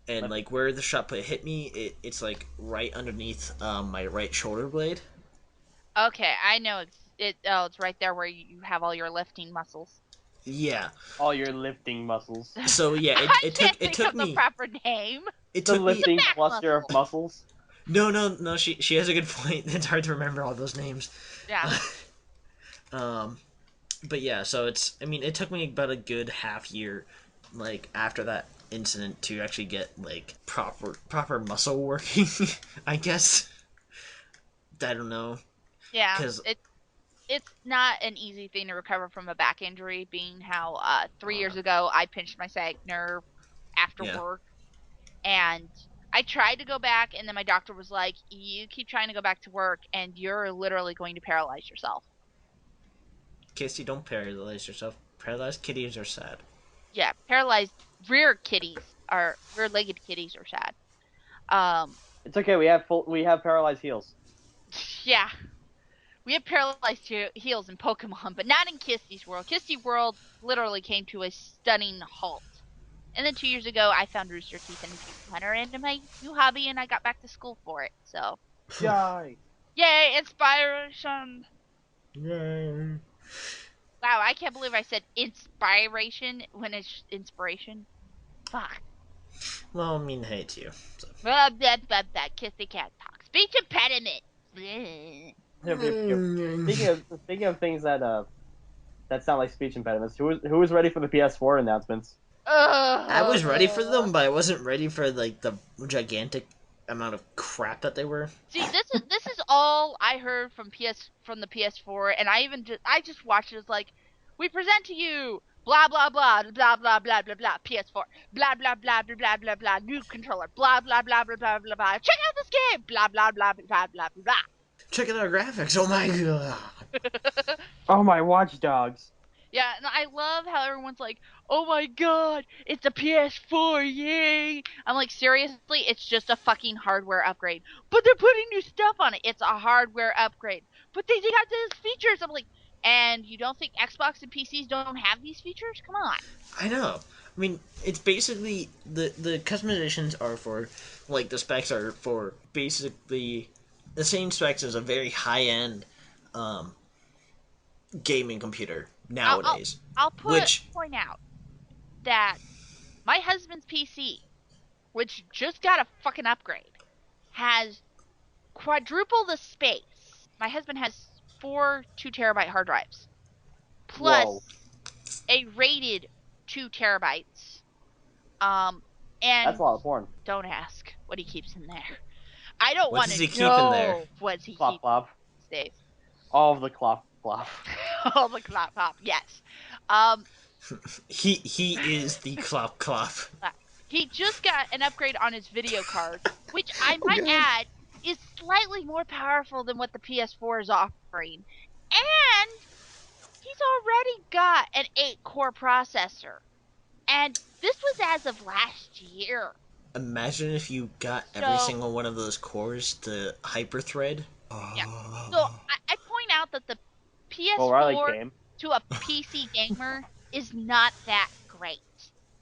and like where the shot put hit me, it's like right underneath my right shoulder blade. Okay, I know it's right there where you have all your lifting muscles. Yeah. All your lifting muscles. So yeah, I it can't took think took of the me. proper name. It The took me. lifting back cluster of muscles. No. She has a good point. It's hard to remember all those names. Yeah. But yeah, so it took me about a good half year, like after that incident, to actually get like proper muscle working. I guess. I don't know. Yeah. 'Cause- It's not an easy thing to recover from a back injury, being how 3 years ago I pinched my sciatic nerve after Yeah. work, and I tried to go back, and then my doctor was like, "You keep trying to go back to work, and you're literally going to paralyze yourself." Kisty, don't paralyze yourself. Paralyzed kitties are sad. Yeah, paralyzed rear-legged kitties are sad. It's okay. We have paralyzed heels. Yeah. We have paralyzed heels in Pokemon, but not in Kisty's world. Kisty world literally came to a stunning halt. And then 2 years ago, I found Rooster Teeth and Pizza Hunter into my new hobby, and I got back to school for it. So, Yay! yay, inspiration! Yay. Wow, I can't believe I said inspiration when it's inspiration. Fuck. Well, I mean, hey, it's you. So. Blah, blah, blah, blah. Kissy cat talk. Speech impediment. Bleh. Speaking of things that sound like speech impediments, who was ready for the PS4 announcements? I was ready for them, but I wasn't ready for like the gigantic amount of crap that they were. See, this is all I heard from the PS4, and I just watched it as like, we present to you blah blah blah blah blah blah blah blah PS4 blah blah blah blah blah blah blah new controller blah blah blah blah blah blah blah check out this game blah blah blah blah blah blah. Check out our graphics. Oh my god. Oh my watchdogs! Yeah, and I love how everyone's like, oh my god, it's a PS4, yay! I'm like, seriously, it's just a fucking hardware upgrade. But they're putting new stuff on it. It's a hardware upgrade. But they got these features. I'm like, and you don't think Xbox and PCs don't have these features? Come on. I know. I mean, it's basically the customizations are for, like, the specs are for basically the same specs as a very high end gaming computer nowadays. I'll point out that my husband's PC, which just got a fucking upgrade, has quadruple the space. My husband has 4 2-terabyte hard drives, plus Whoa. a rated 2 terabytes. And That's a lot of porn. don't ask what he keeps in there. I don't What want does to he keep in know there? what he Clop keeps clop. these days. All of the clop clop. All the clap pop, yes. He is the Clop. He just got an upgrade on his video card, which I might add is slightly more powerful than what the PS4 is offering. And he's already got an 8-core processor. And this was as of last year. Imagine if you got every single one of those cores to hyperthread. Yeah. So I point out that the PS4 to a PC gamer is not that great.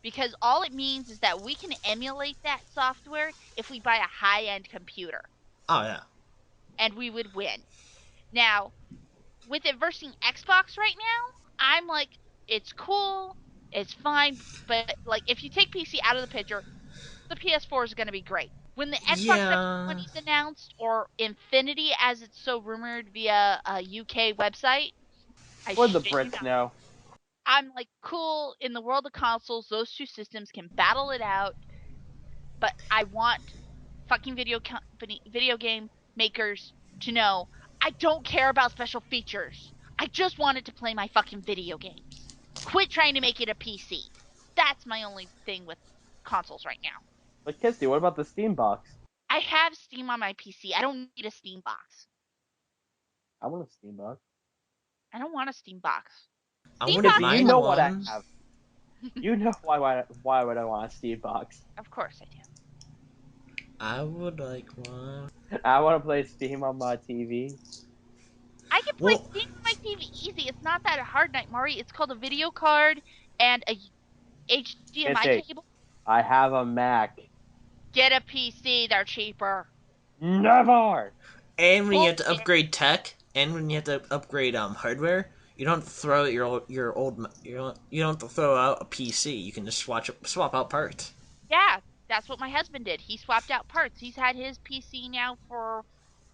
Because all it means is that we can emulate that software if we buy a high-end computer. Oh, yeah. And we would win. Now, with it versus Xbox right now, I'm like, it's cool, it's fine, but like if you take PC out of the picture, the PS4 is going to be great. When the Xbox 720 is announced, or Infinity as it's so rumored via a UK website, the Brits know. I'm like, cool, in the world of consoles, those two systems can battle it out, but I want fucking video game makers to know I don't care about special features. I just wanted to play my fucking video games. Quit trying to make it a PC. That's my only thing with consoles right now. But Kisty, what about the Steam box? I have Steam on my PC. I don't need a Steam box. I want a Steam box. I don't want a Steam box. You know what I have. You know why would I want a Steam box? Of course I do. I would like one. I want to play Steam on my TV. I can play Steam on my TV easy. It's not that hard, Knightmari. It's called a video card and a HDMI cable. I have a Mac. Get a PC. They're cheaper. Never! And when you have to upgrade tech, and when you have to upgrade hardware, you don't have to throw out your old you don't have to throw out a PC. You can just swap out parts. Yeah, that's what my husband did. He swapped out parts. He's had his PC now for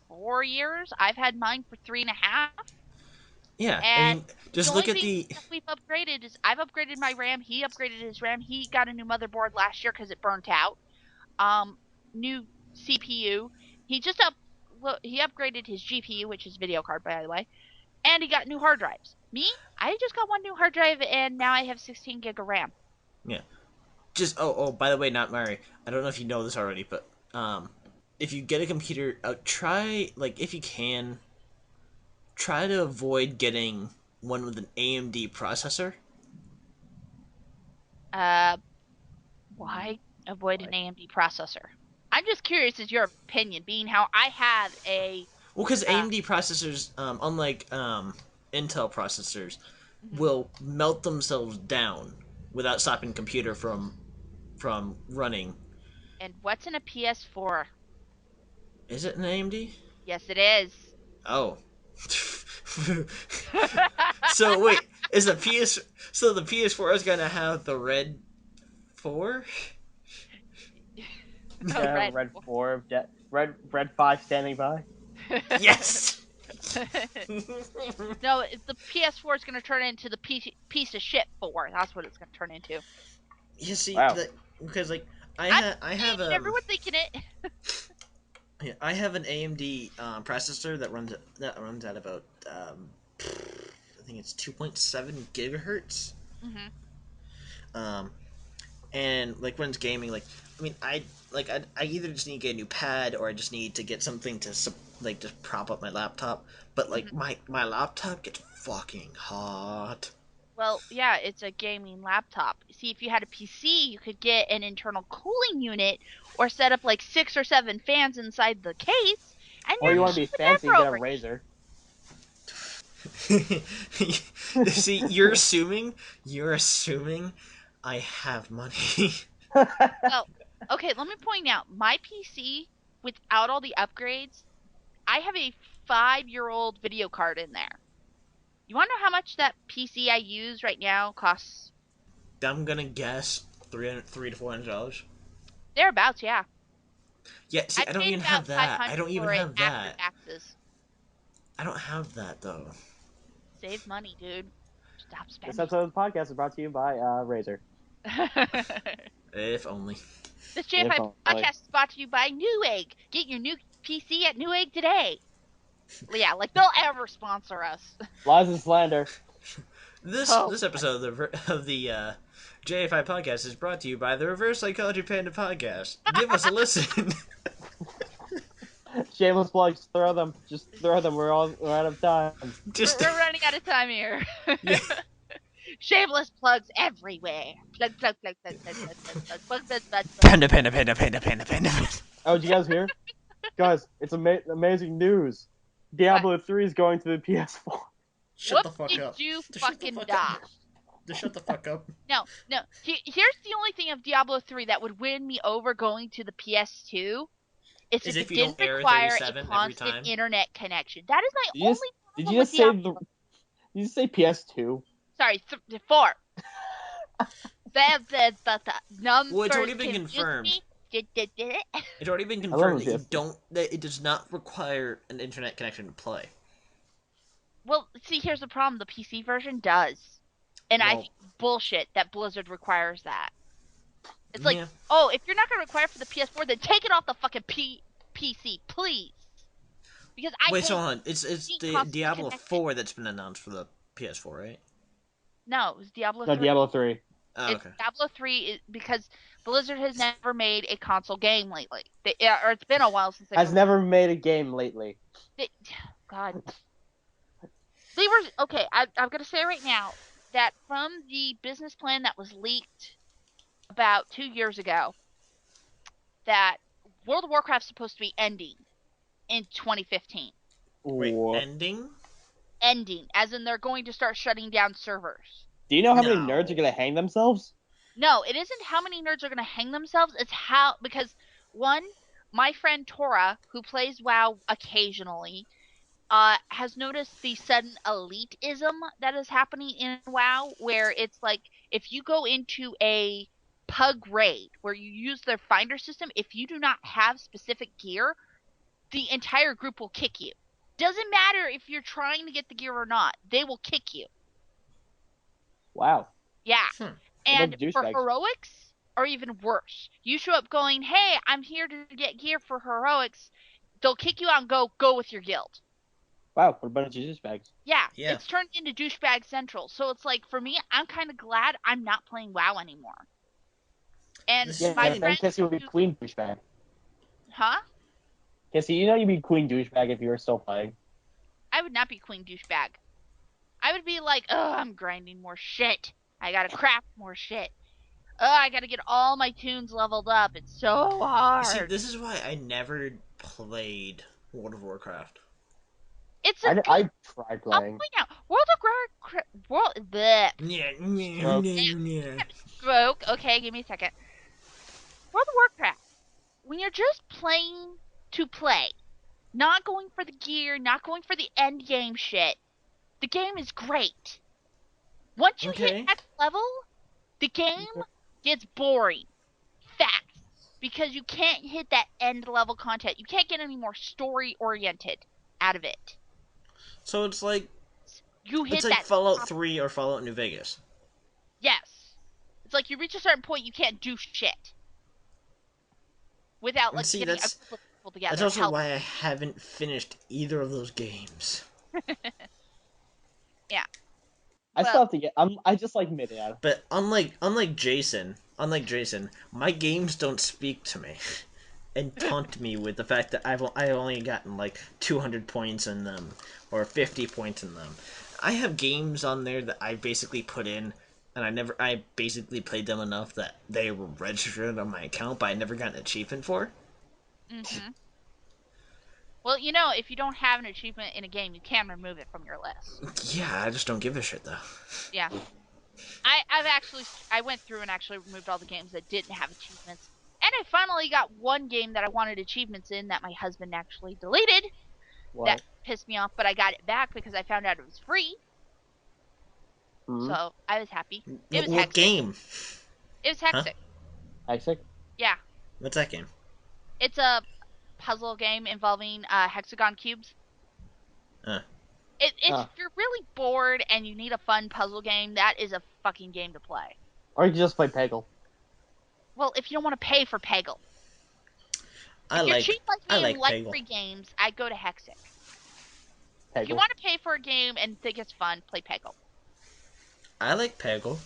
4 years. I've had mine for 3.5. Yeah, and I mean, just look at the. We've upgraded is I've upgraded my RAM. He upgraded his RAM. He got a new motherboard last year because it burnt out. New CPU. He upgraded his GPU, which is video card, by the way, and he got new hard drives. Me, I just got one new hard drive, and now I have 16 gig of RAM. Yeah. Just by the way, Knightmari, I don't know if you know this already, but if you get a computer, try, like, if you can, try to avoid getting one with an AMD processor. Why avoid an AMD processor? I'm just curious as your opinion, being how I have a... Well, because AMD processors, unlike Intel processors, will melt themselves down without stopping the computer from running. And what's in a PS4? Is it an AMD? Yes, it is. Oh. So wait, the PS4 is gonna have the red 4? Yeah, red 4, red 5 standing by. Yes. No, the PS4 is gonna turn into the piece of shit 4. That's what it's gonna turn into. You see, wow. because like I have everyone thinking it. Yeah, I have an AMD processor that runs at about I think it's 2.7 gigahertz. And like when it's gaming, like I mean, I either just need to get a new pad or I just need to get something to just prop up my laptop. But like my laptop gets fucking hot. Well, yeah, it's a gaming laptop. See, if you had a PC, you could get an internal cooling unit or set up like 6 or 7 fans inside the case. And or you want to be fancy, get a Razer. See, you're assuming I have money. Well, okay, let me point out, my PC, without all the upgrades, I have a 5-year-old video card in there. You want to know how much that PC I use right now costs? I'm gonna guess $300 to $400. Thereabouts, yeah. Yeah, see, I don't even have that. I don't even have that. After taxes. I don't have that though. Save money, dude. Stop spending. This episode of the podcast is brought to you by Razer. If only. This JFI Podcast is brought to you by Newegg. Get your new PC at Newegg today. Yeah, like they'll ever sponsor us. Lies and slander. This episode of the JFI Podcast is brought to you by the Reverse Psychology Panda Podcast. Give us a listen. Shameless plugs, throw them. Just throw them. We're out of time. We're running out of time here. Yeah. Shameless plugs everywhere. Plug. Panda, panda, panda, panda, panda, panda. Oh, did you guys hear? Guys, it's amazing news. Diablo 3 is going to the PS4. Shut the fuck did up. you Just shut fucking the fuck die? up. Just shut the fuck up. No. Here's the only thing of Diablo 3 that would win me over going to the PS2. It's Is if if it you don't didn't error require 37 a every constant time? internet connection. That is my Did you only Did problem you with just say Diablo. Did you say PS2? Sorry, 4. The numbers Well, it's already been confuse confirmed. me. It's already been love confirmed this. that it does not require an internet connection to play. Well, see, here's the problem. The PC version does. And I Well- think bullshit that Blizzard requires that. It's like, Yeah. oh, if you're not going to require it for the PS4, then take it off the fucking PC, please. Because I Wait, hate... so hold on. It's the constant Diablo connection. 4 that's been announced for the PS4, right? No, it was Diablo 3. No, Diablo 3. Oh, It's okay. Diablo 3 is because Blizzard has never made a console game lately. Or it's been a while since Has never made a game lately. God. They were okay. I'm gonna say right now that from the business plan that was leaked about 2 years ago, that World of Warcraft's supposed to be ending in 2015. Wait, Ooh. ending? Ending, as in they're going to start shutting down servers. Do you know how many No. nerds are gonna hang themselves? No, it isn't how many nerds are going to hang themselves. It's how, because one, my friend Tora, who plays WoW occasionally, has noticed the sudden elitism that is happening in WoW, where it's like, if you go into a pug raid, where you use their finder system, if you do not have specific gear, the entire group will kick you. Doesn't matter if you're trying to get the gear or not, they will kick you. Wow. Yeah. Hmm. And What about for douchebags? heroics, or even worse, you show up going, hey, I'm here to get gear for heroics. They'll kick you out and go with your guild. Wow, what about douchebags? Yeah, Yeah. it's turned into douchebag central. So it's like, for me, I'm kind of glad I'm not playing WoW anymore. And This Yeah, is my fine. friends Kissy would be who- queen douchebag. Huh? Kissy, you know you'd be queen douchebag if you were still playing. I would not be queen douchebag. I would be like, oh, I'm grinding more shit. I gotta craft more shit. Oh, I gotta get all my tunes leveled up. It's so hard. See, this is why I never played World of Warcraft. It's a I tried I'll playing. point out, World of Warcraft, Yeah. stroke. Okay, give me a second. World of Warcraft. When you're just playing to play, not going for the gear, not going for the end game shit, the game is great. Once you Okay. hit next level, the game gets boring fast because you can't hit that end level content. You can't get any more story oriented out of it. So it's like You hit it's like that Fallout top- 3 or Fallout New Vegas. Yes. It's like you reach a certain point, you can't do shit without And like see, getting that's- a group of people together. That's also Help. why I haven't finished either of those games. I Well- still have to get. I just like mid out. But unlike Jason, my games don't speak to me and taunt me with the fact that I've only gotten like 200 points in them or 50 points in them. I have games on there that I basically put in, and I basically played them enough that they were registered on my account, but I never got an achievement for. Mm-hmm. Well, you know, if you don't have an achievement in a game, you can remove it from your list. Yeah, I just don't give a shit though. Yeah. I went through and actually removed all the games that didn't have achievements. And I finally got one game that I wanted achievements in that my husband actually deleted. What? That pissed me off, but I got it back because I found out it was free. Hmm? So I was happy. It was What Hexic. game? It was Hexic. Isaac? Yeah. What's that game? It's a puzzle game involving hexagon cubes. If you're really bored and you need a fun puzzle game, that is a fucking game to play. Or you can just play Peggle. Well, if you don't want to pay for Peggle. I If you're like cheap like me I and like like Peggle. free games, I'd go to Hexic. Peggle. If you want to pay for a game and think it's fun, play Peggle. I like Peggle.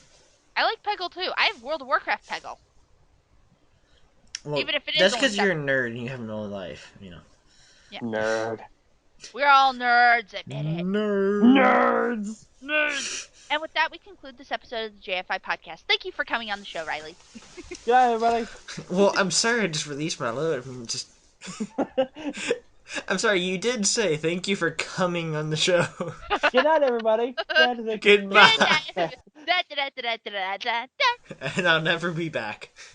I like Peggle too. I have World of Warcraft Peggle. Well, Even if it is that's only because you're a nerd and you have no life, you know. Yeah. Nerd. We're all nerds, admit it. Nerds. Nerds. And with that, we conclude this episode of the JFI Podcast. Thank you for coming on the show, Reilly. Good night, everybody. Well, I'm sorry I just released my load. I'm sorry, you did say thank you for coming on the show. Good night, everybody. Goodbye. Da, da, da, da, da, da, da, da. And I'll never be back.